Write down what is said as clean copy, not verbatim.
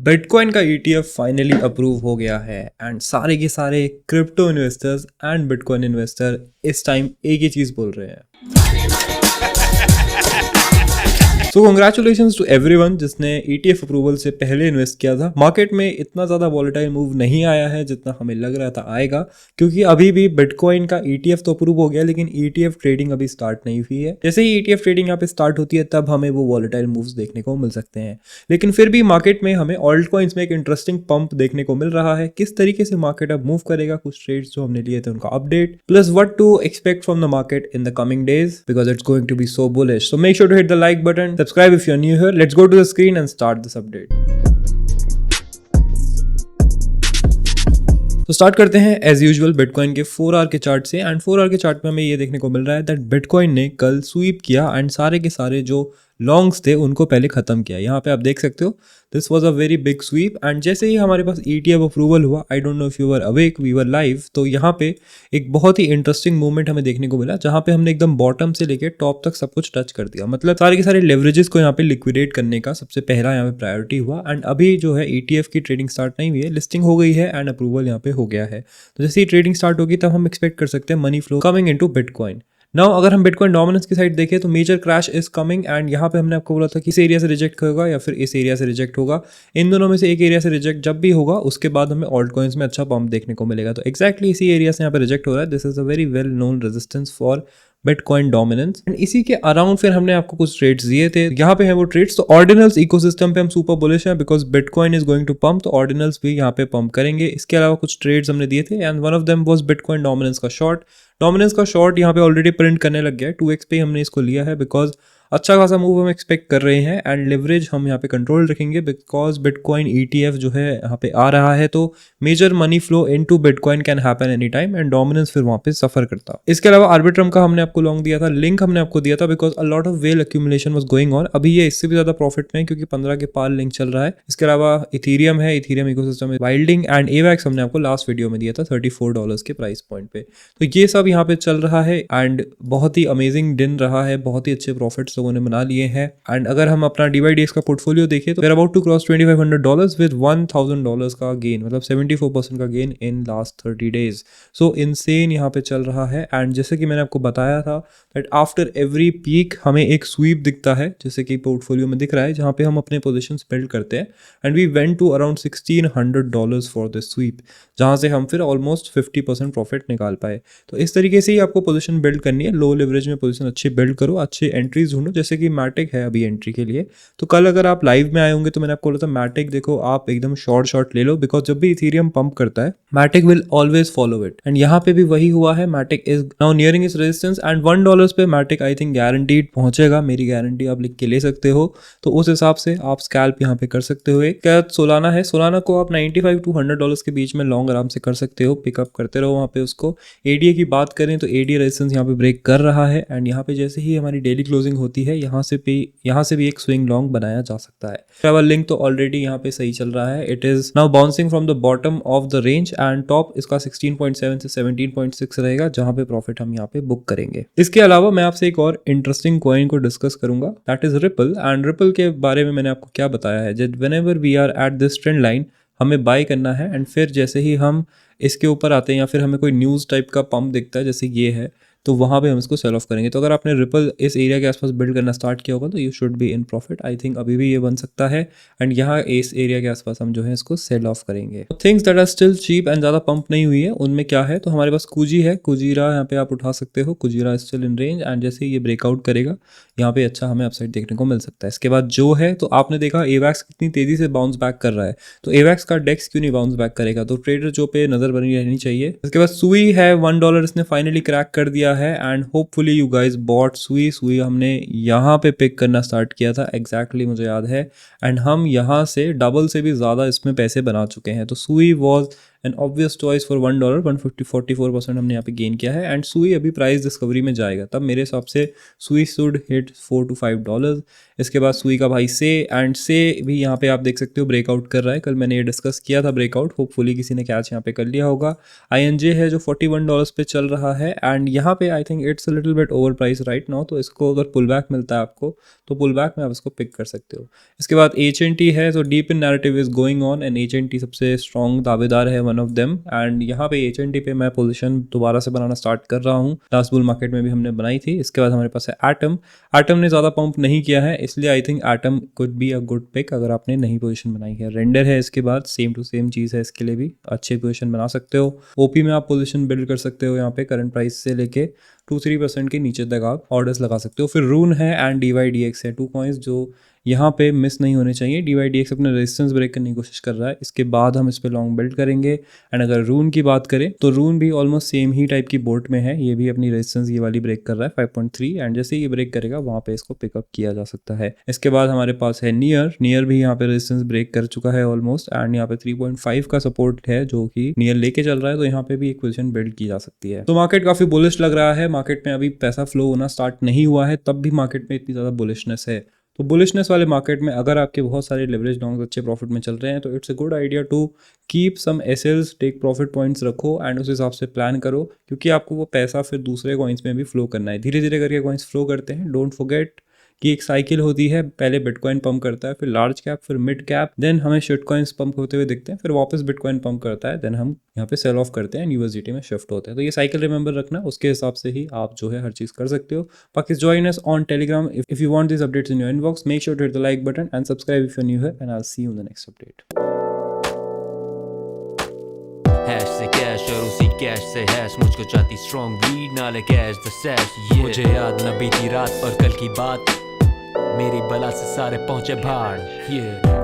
Bitcoin का ETF finally approve हो गया है एंड सारे के सारे crypto investors and bitcoin investor इस टाइम एक ही चीज बोल रहे हैं। सो कंग्रेचुलेशंस टू एवरीवन जिसने ETF अप्रूवल से पहले इन्वेस्ट किया था। मार्केट में इतना ज़्यादा वॉलेटाइल मूव नहीं आया है जितना हमें लग रहा था आएगा, क्योंकि अभी भी बिटकॉइन का ETF तो अप्रूव हो गया लेकिन ETF ट्रेडिंग अभी स्टार्ट नहीं हुई है। जैसे ही ETF ट्रेडिंग यहाँ पे स्टार्ट होती है तब हमें वो वॉलेटाइल मूव्स देखने को मिल सकते हैं, लेकिन फिर भी मार्केट में हमें ऑल्ट कॉइन्स में एक इंटरेस्टिंग पंप देखने को मिल रहा है। किस तरीके से मार्केट अब मूव करेगा, कुछ ट्रेड्स जो हमने लिए थे उनका update, plus what to expect from the market in the coming days because it's going to be so bullish. So make sure to hit the like button, subscribe if you're new here. Let's go to the screen and start this update. तो start करते हैं as usual bitcoin के 4 our के chart से। And 4 our के chart में हमें ये देखने को मिल रहा है दैट बिटकॉइन ने कल स्वीप किया एंड सारे के सारे जो लॉन्ग्स थे उनको पहले खत्म किया। यहाँ पे आप देख सकते हो this was a very big sweep. And जैसे ही हमारे पास ETF अप्रूवल हुआ, I don't know if you were awake, we were live, तो यहाँ पे एक बहुत ही इंटरेस्टिंग मूवमेंट हमें देखने को मिला जहाँ पे हमने एकदम बॉटम से लेके टॉप तक सब कुछ टच कर दिया। मतलब सारे के सारे लेवरेजेस को यहाँ पे लिक्विडेट करने का सबसे पहला यहाँ पे प्रायोरिटी हुआ। एंड अभी जो है ETF की ट्रेडिंग स्टार्ट नहीं हुई है, लिस्टिंग हो गई है एंड अप्रूवल यहाँ पे हो गया है। तो जैसे ही ट्रेडिंग स्टार्ट होगी तब हम एक्सपेक्ट कर सकते हैं money flow coming into bitcoin. Now अगर हम बिटकॉइन डोमिनेंस की साइड देखें तो major crash is coming and यहाँ पे हमने आपको बोला था कि इस एरिया से रिजेक्ट होगा या फिर इस एरिया से रिजेक्ट होगा। इन दोनों में से एक एरिया से रिजेक्ट जब भी होगा उसके बाद हमें ऑल्ट कॉइन्स में अच्छा पंप देखने को मिलेगा। तो एक्जैक्टली इसी एरिया से यहाँ पे रिजेक्ट हो रहा है। This is a very well known resistance for bitcoin dominance and इसी के अराउंड फिर हमने आपको कुछ ट्रेड्स दिए थे। यहाँ पे है वो ट्रेड्स। तो ऑर्डिनल्स इकोसिस्टम पे हम सुपर बुलिश हैं because bitcoin is going to pump, तो ऑर्डिनल्स भी यहाँ पे पंप करेंगे। इसके अलावा कुछ ट्रेड्स हमने दिए थे and one of them was bitcoin dominance का शॉर्ट। डोमिनेंस का शॉर्ट यहाँ पे ऑलरेडी प्रिंट करने लग गया है, 2x पे हमने इसको लिया है बिकॉज अच्छा खासा मूव हम एक्सपेक्ट कर रहे हैं एंड लिवरेज हम यहाँ पे कंट्रोल रखेंगे बिकॉज बिटकॉइन ETF जो है यहाँ पे आ रहा है, तो major money flow into bitcoin can happen any time and dominance फिर वहाँ पे सफर करता। इसके अलावा आर्बिट्रम का हमने आपको लॉन्ग दिया था, लिंक हमने आपको दिया था because a lot of well accumulation was going on. अभी ये इससे भी ज्यादा प्रॉफिट में है क्योंकि 15 के पार लिंक चल रहा है। इसके अलावा इथीरियम है, इथीरियम इकोसिस्टम है, वाइल्डिंग एंड एवैक्स हमने आपको लास्ट वीडियो में दिया था $34 के प्राइस पॉइंट पे। तो ये सब यहाँ पे चल रहा है एंड बहुत ही अमेजिंग दिन रहा है, बहुत ही अच्छे प्रॉफिट्स लोगों ने बना लिए हैं। एंड अगर हम अपना DYDX का पोर्टफोलियो देखें तो we are about to cross $2500 with $1000 का गेन, मतलब 74% का gain in last 30 days. So insane यहाँ पे चल रहा है। एंड जैसे कि मैंने आपको बताया था दैट आफ्टर एवरी पीक हमें एक स्वीप दिखता है, जैसे कि पोर्टफोलियो में दिख रहा है, जहाँ पे हम अपने पोजीशंस बिल्ड करते हैं and we went to around $1600 for this sweep, जहाँ से हम फिर ऑलमोस्ट 50% प्रॉफिट निकाल पाए। तो इस तरीके से ही आपको पोजीशन बिल्ड करनी है। लो लेवरेज में पोजीशन अच्छी बिल्ड करो, अच्छी एंट्रीज ढूंढो, जैसे कि मैटिक है अभी एंट्री के लिए। तो कल अगर आप लाइव में आए होंगे तो मैंने आपको बोला था मैटिक देखो, आप एकदम शॉर्ट ले लो बिकॉज जब भी इथीरियम पंप करता है Matic will always follow it. And यहाँ पे भी वही हुआ है, मैटिक इज नाउ नियरिंग इस रेजिस्टेंस एंड $1 पे मैटिक आई थिंक गारंटीड पहुंचेगा। मेरी गारंटी आप लिख के ले सकते हो, तो उस हिसाब से आप स्कैल्प यहाँ पे कर सकते हो। क्या सोलाना है, सोलाना को आप $95 to $100 के बीच में लॉन्ग आराम से कर सकते हो, पिकअप करते रहो वहाँ पे उसको। ADA की बात करें तो ADA रेजिस्टेंस यहाँ पे ब्रेक कर रहा है एंड यहाँ पे जैसे ही हमारी डेली क्लोजिंग होती है यहाँ से भी एक स्विंग लॉन्ग बनाया जा सकता है। ट्रैवल लिंक तो ऑलरेडी यहाँ पे सही चल रहा है, it is now bouncing from the bottom of the range and top इसका 16.7 से 17.6 रहेगा, जहाँ पे प्रॉफिट हम यहाँ पे बुक करेंगे। इसके अलावा मैं आपसे एक और इंटरेस्टिंग कॉइन को डिस्कस करूंगा, that is Ripple. And Ripple के बारे में मैंने आपको क्या बताया है, जब whenever we are at this trend line हमें बाय करना है एंड फिर जैसे ही हम इसके ऊपर आते हैं या फिर हमें कोई न्यूज़ टाइप का पंप दिखता है जैसे ये है, तो वहाँ पे हम इसको सेल ऑफ करेंगे। तो अगर आपने रिपल इस एरिया के आसपास बिल्ड करना स्टार्ट किया होगा तो you should be in profit. I think अभी भी ये बन सकता है एंड यहाँ इस एरिया के आसपास हम जो है इसको सेल ऑफ करेंगे। Things that are still cheap and ज़्यादा पंप नहीं हुई है उनमें क्या है, तो हमारे पास कुजी है, कुजीरा यहाँ पे आप उठा सकते हो। Cujira still in range and जैसे ही ये ब्रेकआउट करेगा यहाँ पे अच्छा हमें अपसाइड देखने को मिल सकता है। इसके बाद जो है, तो आपने देखा एवैक्स कितनी तेजी से बाउंस बैक कर रहा है, तो एवैक्स का डेक्स क्यों नहीं बाउंस बैक करेगा, तो ट्रेडर जो पे नजर बनी रहनी चाहिए। इसके बाद सुई है, $1 इसने फाइनली क्रैक कर दिया है and hopefully you guys bought Sui हमने यहाँ पे पिक करना स्टार्ट किया था, एग्जैक्टली मुझे याद है, एंड हम यहाँ से डबल से भी ज़्यादा इसमें पैसे बना चुके हैं। तो सुई was an obvious choice for $1 144% हमने यहाँ पे गेन किया है। एंड सुई अभी प्राइस डिस्कवरी में जाएगा, तब मेरे हिसाब से सुई शुड हिट $4 to $5। इसके बाद सुई का भाई से, एंड से भी यहाँ पे आप देख सकते हो ब्रेकआउट कर रहा है। कल मैंने ये डिस्कस किया था ब्रेकआउट, होपफुली किसी ने कैच यहाँ पे कर लिया होगा। INJ है जो $41 पे चल रहा है, एंड यहाँ पे I think it's a little bit over price right now, तो इसको अगर पुल बैक मिलता है आपको तो पुल बैक में आप इसको पिक कर सकते हो। इसके बाद HNT है, तो deep in narrative is going on and HNT सबसे स्ट्रॉन्ग दावेदार है, वन ऑफ देम। एंड यहाँ पे HNT पे मैं पोजीशन दोबारा से बनाना स्टार्ट कर रहा हूँ, लास्ट बुल मार्केट में भी हमने बनाई थी। इसके बाद हमारे पास है एटम। एटम ने ज़्यादा पंप नहीं किया है, इसलिए I think Atom could be a good pick अगर आपने नई पोजीशन बनाई है। रेंडर है इसके बाद, सेम टू सेम चीज़ है, इसके लिए भी अच्छी पोजीशन बना सकते हो। ओपी में आप पोजीशन बिल्ड कर सकते हो, यहाँ पे करंट प्राइस से लेके 2-3% के नीचे तक आप ऑर्डर्स लगा सकते हो। फिर रून है एंड DYDX है, 2 कॉइन्स जो यहाँ पे मिस नहीं होने चाहिए। DYDX अपने रेजिस्टेंस ब्रेक करने की कोशिश कर रहा है, इसके बाद हम इस पे लॉन्ग बिल्ड करेंगे। एंड अगर रून की बात करें तो रून भी ऑलमोस्ट सेम ही टाइप की बोट में है, ये भी अपनी रेजिस्टेंस ये वाली ब्रेक कर रहा है 5.3, एंड जैसे ये ब्रेक करेगा वहाँ पे इसको पिकअप किया जा सकता है। इसके बाद हमारे पास है नियर भी यहाँ पे रेजिस्टेंस ब्रेक कर चुका है ऑलमोस्ट, एंड यहाँ पे 3.5 का सपोर्ट है जो कि नियर लेके चल रहा है, तो यहाँ पे भी एक पोजीशन बिल्ड की जा सकती है। तो मार्केट काफी बुलिश लग रहा है, मार्केट में अभी पैसा फ्लो होना स्टार्ट नहीं हुआ है, तब भी मार्केट में इतनी ज़्यादा बुलिशनेस है। तो बुलिशनेस वाले मार्केट में अगर आपके बहुत सारे लेवरेज लॉन्ग्स अच्छे प्रॉफिट में चल रहे हैं, तो it's a good idea to keep some SLs, take profit points रखो एंड उस हिसाब से प्लान करो, क्योंकि आपको वो पैसा फिर दूसरे कॉइन्स में भी फ्लो करना है। धीरे धीरे करके कॉइन्स फ्लो करते हैं, डोंट फॉरगेट कि एक साइकिल होती है, पहले बिटकॉइन पंप करता है, फिर लार्ज कैप, फिर मिड कैप, देन हमें शिट कॉइन्स पंप होते हुए दिखते हैं, फिर वापस बिटकॉइन पंप करता है, देन हम यहाँ पे सेल ऑफ करते हैं, यूएसडीटी में शिफ्ट होते हैं। तो ये साइकिल रिमेंबर रखना, उसके हिसाब से ही आप जो है हर चीज़ कर सकते हो। बाकी join us on Telegram if you want this updates in your inbox, make sure to hit the like button and subscribe if you new here, and I will see you in the next update. Hash से cash और उसी cash से हैश, मुझको चाहती strong weed नाले cash the sash. मुझे याद न बीती रात और कल की बात, मेरी बला से सारे पहुंचे भाड़।